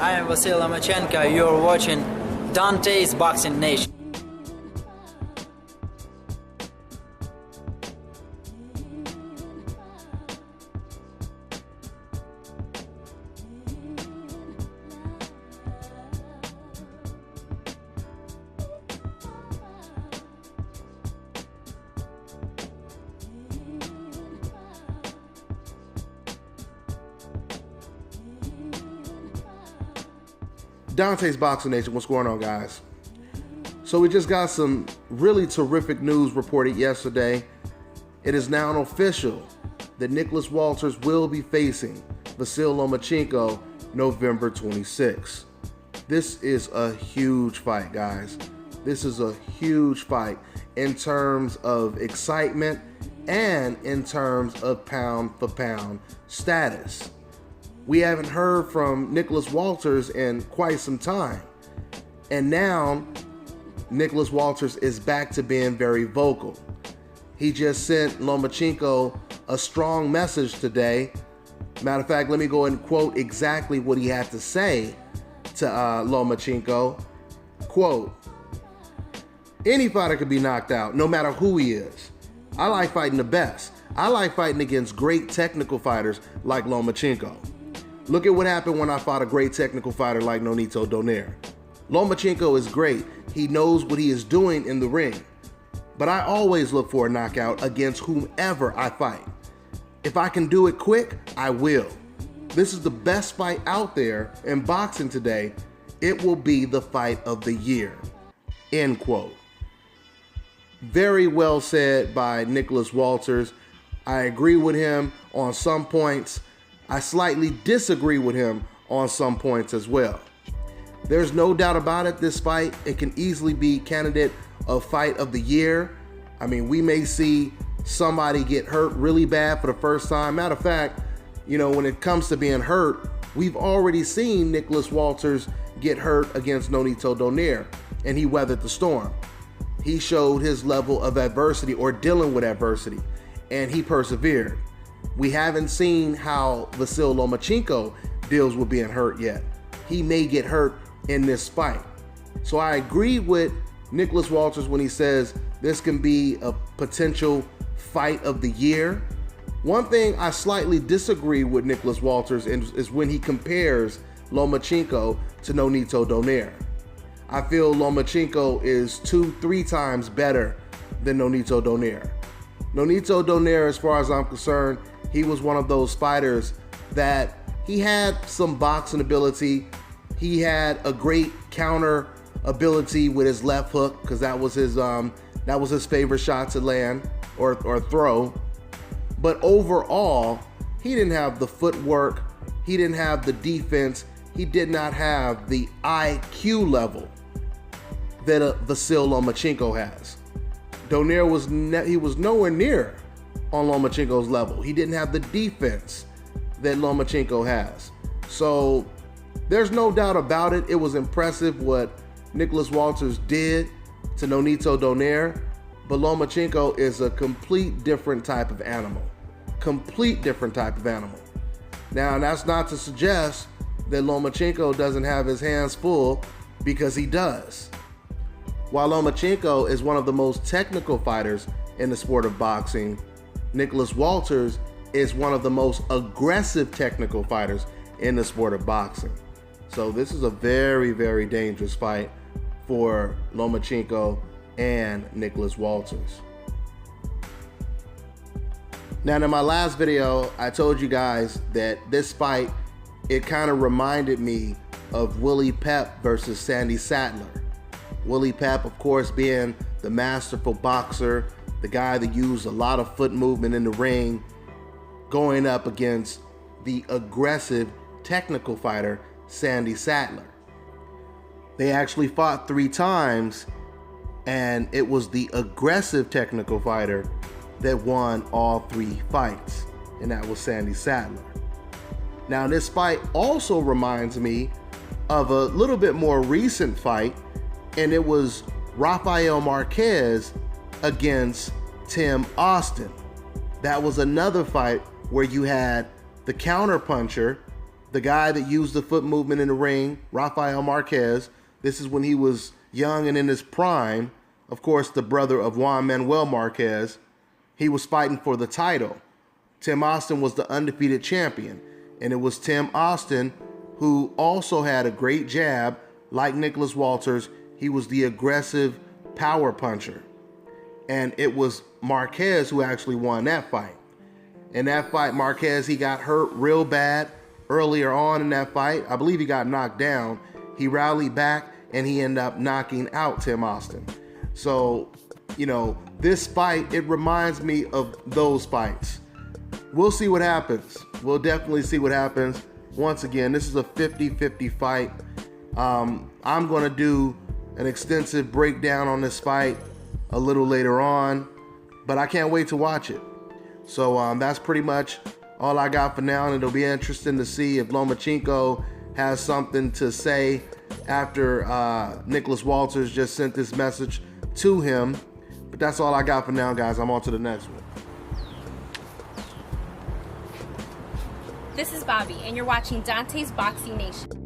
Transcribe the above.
I am LOMACHENKO. You're watching Dante's Boxing Nation. Dante's Boxing Nation, what's going on, guys? So we just got some really terrific news reported yesterday. It is now official that Nicholas Walters will be facing Vasyl Lomachenko November 26. This is a huge fight, guys. This is a huge fight in terms of excitement and in terms of pound-for-pound status. We haven't heard from Nicholas Walters in quite some time. And now, Nicholas Walters is back to being very vocal. He just sent Lomachenko a strong message today. Matter of fact, let me go and quote exactly what he had to say to Lomachenko. Quote, "Any fighter could be knocked out, no matter who he is. I like fighting the best. I like fighting against great technical fighters like Lomachenko. Look at what happened when I fought a great technical fighter like Nonito Donaire. Lomachenko is great. He knows what he is doing in the ring. But I always look for a knockout against whomever I fight. If I can do it quick, I will. This is the best fight out there in boxing today. It will be the fight of the year." End quote. Very well said by Nicholas Walters. I agree with him on some points. I slightly disagree with him on some points as well. There's no doubt about it, this fight, it can easily be candidate of fight of the year. I mean, we may see somebody get hurt really bad for the first time. Matter of fact, you know, when it comes to being hurt, we've already seen Nicholas Walters get hurt against Nonito Donaire, and he weathered the storm. He showed his level of adversity or dealing with adversity, and he persevered. We haven't seen how Vasyl Lomachenko deals with being hurt yet. He may get hurt in this fight. So I agree with Nicholas Walters when he says this can be a potential fight of the year. One thing I slightly disagree with Nicholas Walters is when he compares Lomachenko to Nonito Donaire. I feel Lomachenko is 2-3 times better than Nonito Donaire. Nonito Donaire, as far as I'm concerned, he was one of those fighters that he had some boxing ability. He had a great counter ability with his left hook because that was his favorite shot to land or throw. But overall, he didn't have the footwork. He didn't have the defense. He did not have the IQ level that Vasyl Lomachenko has. Donaire was nowhere near on Lomachenko's level. He didn't have the defense that Lomachenko has. So there's no doubt about it. It was impressive what Nicholas Walters did to Nonito Donaire, but Lomachenko is a complete different type of animal. Complete different type of animal. Now, that's not to suggest that Lomachenko doesn't have his hands full, because he does. While Lomachenko is one of the most technical fighters in the sport of boxing, Nicholas Walters is one of the most aggressive technical fighters in the sport of boxing. So this is a very, very dangerous fight for Lomachenko and Nicholas Walters. Now, in my last video, I told you guys that this fight, it kind of reminded me of Willie Pep versus Sandy Sattler. Willie Pep, of course, being the masterful boxer, the guy that used a lot of foot movement in the ring, going up against the aggressive technical fighter, Sandy Sattler. They actually fought 3 times, and it was the aggressive technical fighter that won all 3 fights, and that was Sandy Sattler. Now, this fight also reminds me of a little bit more recent fight, and it was Rafael Marquez against Tim Austin. That was another fight where you had the counter puncher the guy that used the foot movement in the ring, Rafael Marquez. This is when he was young and in his prime. Of course, the brother of Juan Manuel Marquez. He was fighting for the title. Tim Austin was the undefeated champion. And it was Tim Austin who also had a great jab. Like Nicholas Walters, he was the aggressive power puncher. And it was Marquez who actually won that fight. In that fight, Marquez, he got hurt real bad earlier on in that fight. I believe he got knocked down. He rallied back and he ended up knocking out Tim Austin. So, you know, this fight, it reminds me of those fights. We'll see what happens. We'll definitely see what happens. Once again, this is a 50-50 fight. I'm going to do an extensive breakdown on this fight a little later on, but I can't wait to watch it. So that's pretty much all I got for now, and it'll be interesting to see if Lomachenko has something to say after Nicholas Walters just sent this message to him. But that's all I got for now, guys. I'm on to the next one. This is Bobby, and you're watching Dante's Boxing Nation.